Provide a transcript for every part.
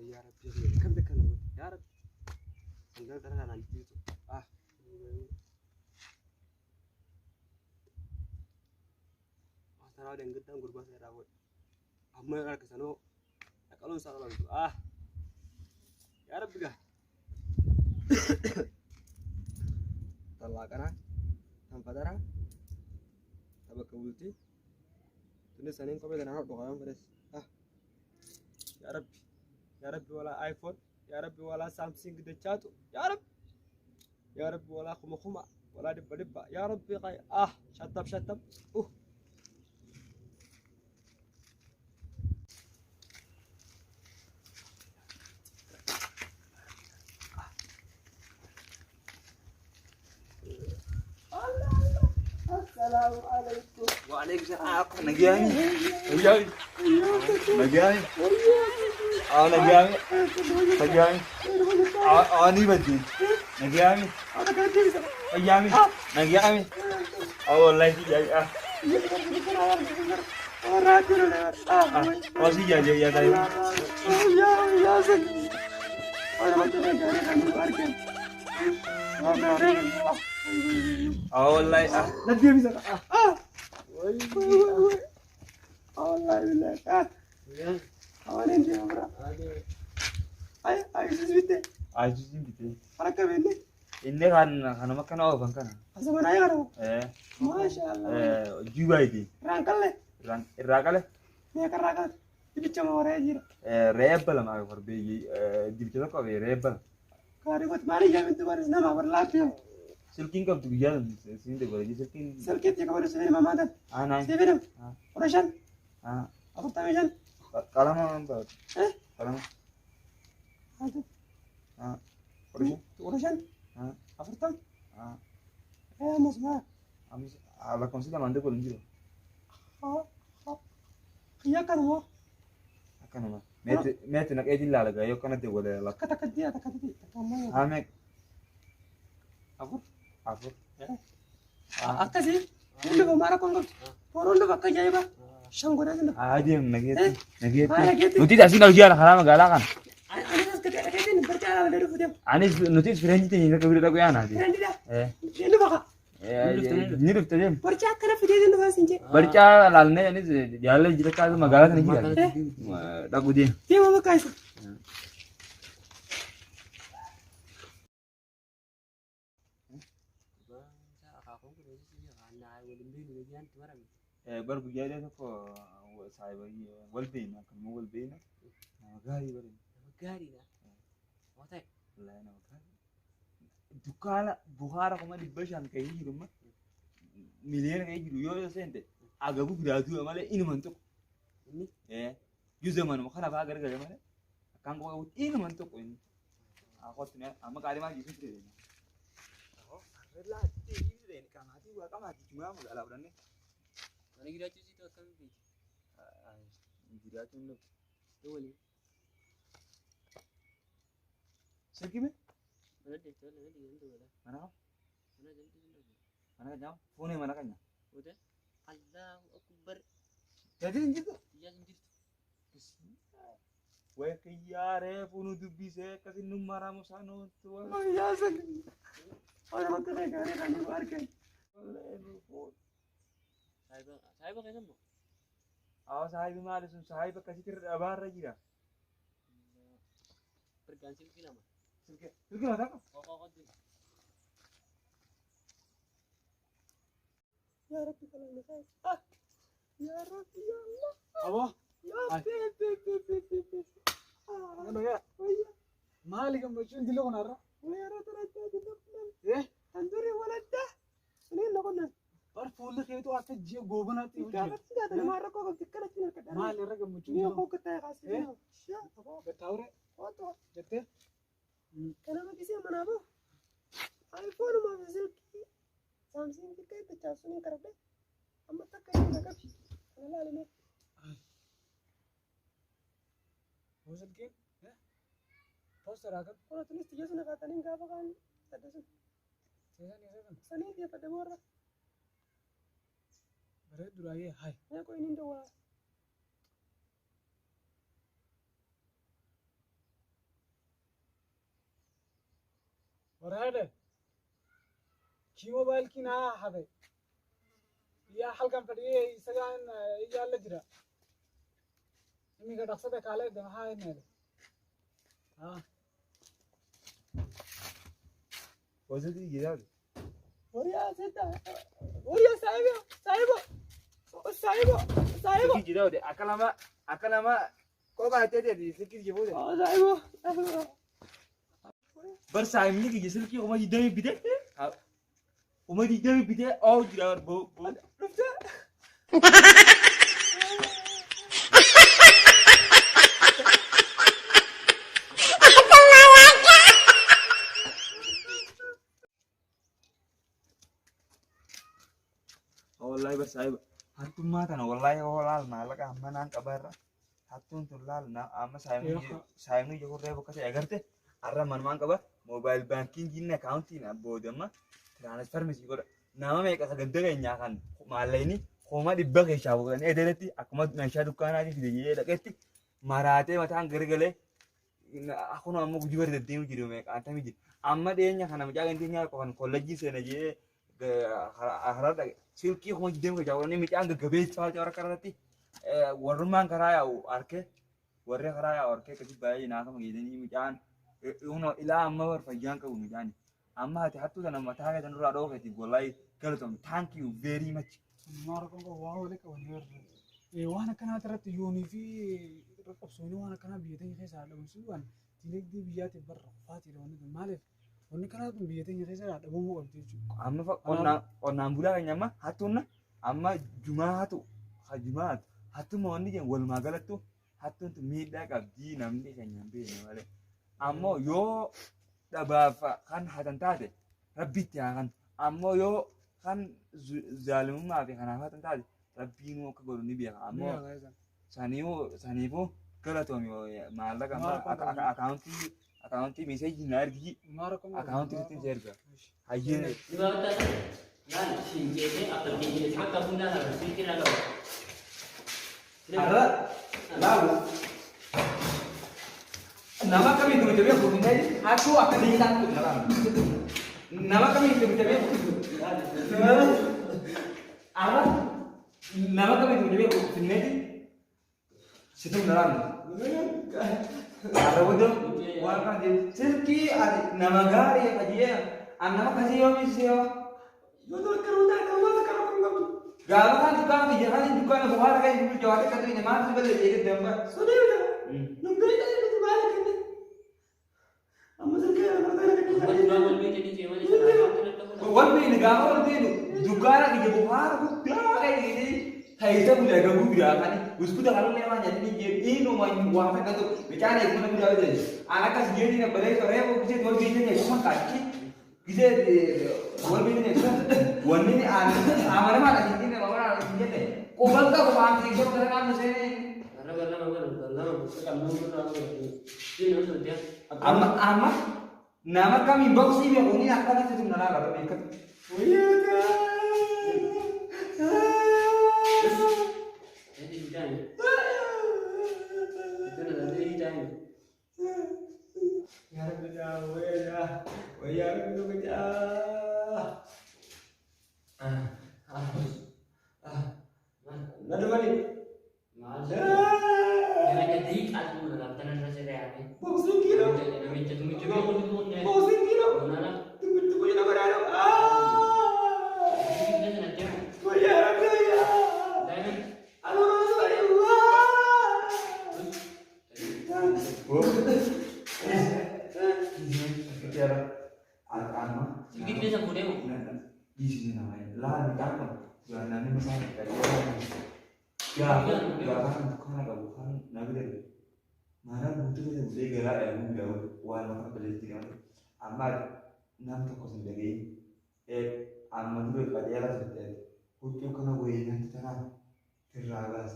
يا رب كم بكلمه يا رب نقدر انا عندي ترى دين قدام قربان يا راوي أما يقولك سنو أكلون سألون يا رب قه طلع كنا هم فترة تبى كولتي تني سنين كم بدنا نحط دعاء فرس يا رب ولا آيفون يا رب ولا سامسونج دچاتو يا رب ولا خم ولا دب يا رب قاي شطب السلام عليكم وعليكم السلام نجاني نجاني نجاني نجاني أنا بدي نجاني نجاني نجاني والله جاي واسي جاي يا دايما يا سيدي أنا ما تنجاني والله ندي بيسا والله بالله أولين دي أمرا أي سيسبيتي أنا كبيرني إني كان مكان أو بنكنا أسمع أنا يارو ما شاء الله جوايدي رانكله الرجال يا كراكل تبيتش ما ورا يجير ريبل ما يفر بيجي دبيتش لك أبي ريبل كاري قلت مالي جامد تبارس نما برلاكيو سلكين كم تبيجان سين تقول سلكين سلكت يا كبار سليم ما مادن أنا سيفينم ورشان أفرت ميشان كلام بعد كلام هذا ورشان أفرتم يا مسمع أمس على كم سيدا مانده كلهم جيرو يا كانوا كانوا مات نك أيدي لا لقى يو كانت تقول لا تكدي تكمل هامك أفر أكاسي اللي بمارا كونغ فورون ده بكا جايبا شنغورا ده عادي نجيت نوتي تاسين أوجي على خلاص مقالة كان أنا بس كده كده برجع على ده فيديو أنا نوتي فرنجي تاني نك بيرد أقول أنا دي اللي بقى نيرف تجيم برجع كده فيديو ده بس إنجي برجع لالنا يعني جالس جلك كذا مقالة كان يجي ده كودي تي ما بكايس برضو جاي ده كو سايبري والبينا كم مو والبينا مغاري بري مغاري لا واتاي لا أنا مغاري دكالا بخارا كمان يبشان كيجي رما مليون كيجي يو سنت أجابو برادو أماله إنه منطق يوزمان مخالا باقر كذا ماله كان كوا إنه منطق إنه أخوتنا أما كاري ما جيسون كذا لا تيجي كان هاتي وكام هاتي cuma مقالة براني أنا كده تيجي تو كم بيج كده تون دولي سكيمة أنا ده ولا أنا أنا جام فوني mana كنا وده الله أكبر jadi gitu iya sendiri wah kiyare funu dubi se kasi numara musano tua ya sendiri orang makan negara kan keluarga saya pakai semua sahibi mali sun sahibi kasih ter abar aja berganti sih nama silke ada kok ya Rabbi kalau saya ya Rabbi ya Allah apa ya Rabbi ano ya mali kan bacun dilo kan arah ya Rabbi tandoori waladda ini nakona bar fuula keetu akka ji'a goobanaatti Gaafa maarra koo qabdi kana cina kadhaa. maal irra gammachuu Ni koo kattaa kaasee. gattaawure Otoo jettee kana makisee manaafuu iPhone maa silkii Samsung xiqqaa itti chaasuun hin karadhe amma takka inni na qabsi kana laalimee. silkiin poosteraa kan Qoratunis xiyya sana kaatanii gaafa kaan sadda sun sanii xiyyeeffadhe boorra. bareed duraayee hay Mee qoy inni dawwaa. ورهذا كي موبايل كنا هذا يا حلقة فريق يسجان يجعل لجرا إني قد أقصدك عليه ده هاي نادي وزدي جدال وريا سيدا وريا سايبو سكي جدال أكل ما كوكا هتدي سكي جبودي سايبو برسا مني كي جسلكي وما يدمي بده وما يدمي بده أو جدار بو والله بس عيب هاتون ما تنا والله هو لال مالك أما كبر هاتون تلال نا أما سايمني جهور ريبو كسي أغرته أرى من كبر موبايل بانكينج جينا كاونتين أبودما ترانسفر مسي كور نامه ميكا سجدة كينيا كان ماليني خوما دي بغي شاو كان إدلتي أكمل نشاط دكان هذه في دنيا لكتي مراتي مثلا غرغلة أكون أمو كجور تديم جيرو ميك أنت ميجي أما دينيا كنا مجاعين دينيا كون كولجي سنجي أخرى سيلكي خوما جديم كجاو ني ميجان غبيت فال جورا كراتي ورمان كرايا أو أركي ورّي كرايا أركي كتي باي ناكم جديني ميجان هنا إلى أما ورفيان كون ميجاني أما هاتي حتى أنا ما تاعي تنور أدوه كتي والله كلتهم thank you very much ماركم واو لك ونير وانا كان ترى يوني في رقب سوني وانا كان بيتين خيس على مسوان تلك دي بيات برا فاتي لو نقول مالك وانا كان بيتين خيس على ابو قلت أما فقنا نقوله إني أما هاتونا أما جماعة خجمات هاتو ما وني جن ولا ما قالتو هاتو أنت ميدا كابدي نمدي كنيم بيني ولا أما يو دبافا كان هاتن تادي ربيت يا كان أما يو kan zalim ma fi kana fatan tadi rabbi no ka golu ni biya amma sanibu kala to mi mala ka account message na argi account tin jerga haye nan shinje ne a tabbije haka bunna na rubuci na gaba ara lalu nama kami itu menjadi aku ini aku akan disangkut nama kami itu menjadi apa nama kami itu menjadi aku ini situ beneran ada betul warna di sirki ada nama gari apa dia nama kasih yang siapa betul keruna galau kan tukang di jalan tukang buhar kayak gitu jawab kan ini mana sih beli jadi demba sudah nungguin aja itu balik ini amma sekarang bangun jadi cewek One thing, the government, Dukara, the Buhar, Haita would have a good guy, who's put a hundred and in no one water, which I am going to do this. I like us getting a ballet or ever, which is what we did a woman country. He said, 1 minute, 1 minute, I'm not in the Ovalka, one thing, what I'm saying. Ama nama kami box ini aku ni akan itu sebenarnya apa ikat. jadi hujan itu nanti hujan Ya kerja, waya itu kerja. Nada balik. Jangan jadi aku dalam tanah rasa reaksi. box kilo Namanya cuma aku di dunia. box kilo Mana? tunggu yang nak ada Kita nanti. waya raya Dan alo saya Bicara anak sedikit dia sampai demo. di sini namanya lah di kampung jualan ini misalnya kayak ya bukan ada bukan nabi deh mana butuh kita udah gerak ya udah wah makan beli di mana amat nam tuh kosan lagi amat tuh kerja lah sudah butuh karena gue yang terang terlalas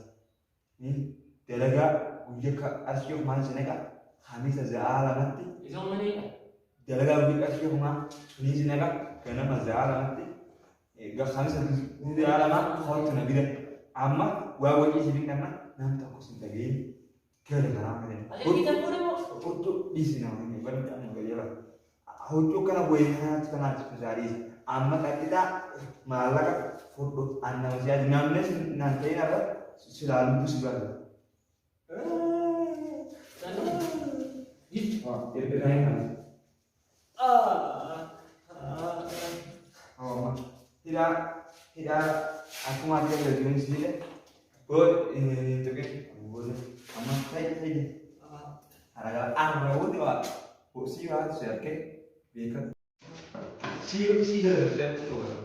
ini delaga ujek asyik mana sini kan kami saja alamat Itu mana? dalaga ujek asyik mana ini sini kan karena mazal alamat gak kami saja ini alamat kau tuh nabi deh amat gua wajib sini karena nam tuh kosan lagi kerja kan Ada kita pun demo. untuk di sini namanya bukan kamu kerja lah Huccuu kana goyinaatti kanaatti fizaarii amma qadhidhaa maallaqa fudhu annama siyaati namnis naan ta'in irra silaalumtu si barra. Hidhaa akkuma ati agarsiisan siile tuqe amma ta'e haragaa arrabuuti waa sii waa si arkee beekan sii dalartee tuqa.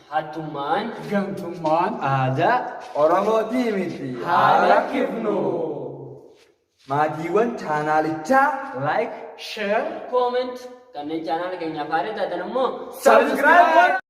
Hattummaan Gantummaan Aadaa Oromootii miti. haala kifnu. Maatiiwwan chaanaalichaa like, share, Comment kanneen chaanaala keenyaaf haala taatan immoo subscribe